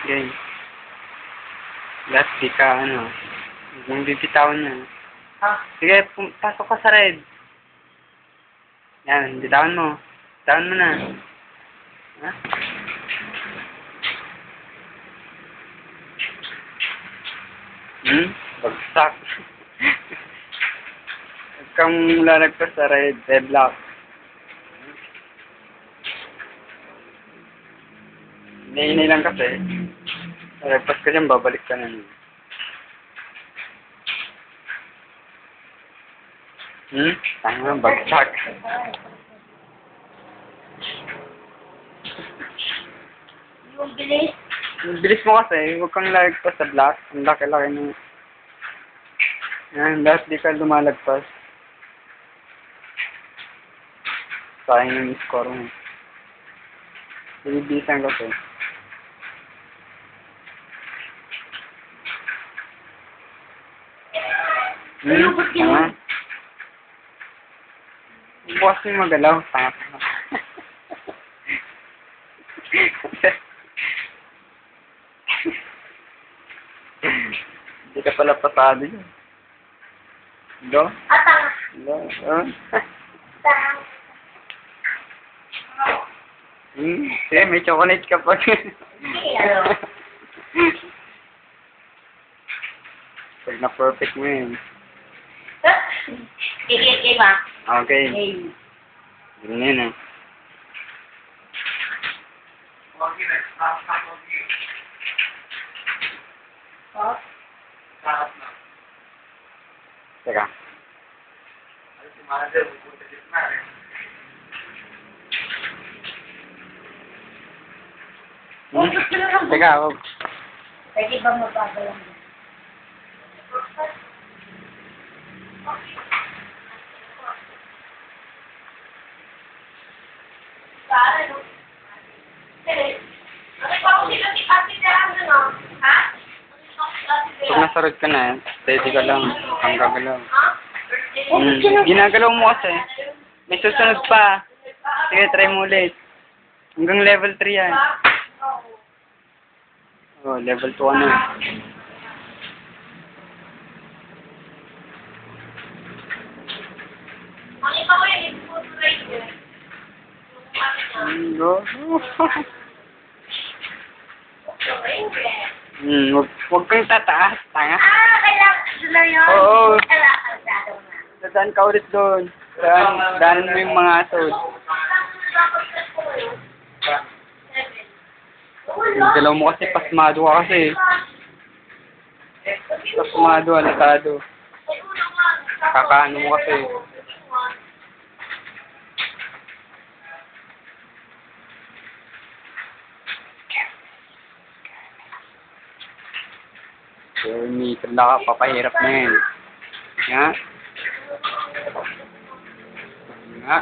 Sige. Last di ka, ano. Yung bibitawan niya. Ha? Sige, pasok ka sa red. Yan, bitawan mo. Bitawan mo na. Ha? Bagsak. Huwag kang lalagpas sa red, block. Hinahinay lang kasi. Lalagpas ka dyan, babalik ka na. Tanga, bagsak. Yung bilis. Ang bilis mo kasi, huwag kang lalagpas sa block. Ang laki-laki ng... Yan, lahat di ka lumalagpas. Sayang yung score mo. Binibisan kasi. Tanga. Bukas yung magalaw. Tanga. Hindi ka pala pasado yun. Hello? Atang. Hello? Oh? Atang. Sige, may chocolate ka pa. Pag na-perfect mo yun. Kikit ma. Okay. Hey. Ganyan eh. Oh. Teka. Teka, wag. Pwede ba magpapala mo? Pag nasarod ka na, steady ka lang. Ang gagalaw. Ginagalaw mo kasi. May susunod pa. Sige, try mo ulit. Hanggang level 3 yan. Oh, level 2 na. Go. Huwag kang tataas, tanga. Kailangan sila yun. Oo. Kailangan Dadaan ka ulit doon. Daanan mo yung mga asod. Yung dalaw mo kasi, pasmado ka kasi. Pasmado, alatado. Kakaano mo kasi. So, umiikot na ka, papahirap na yan. Nga. Nga.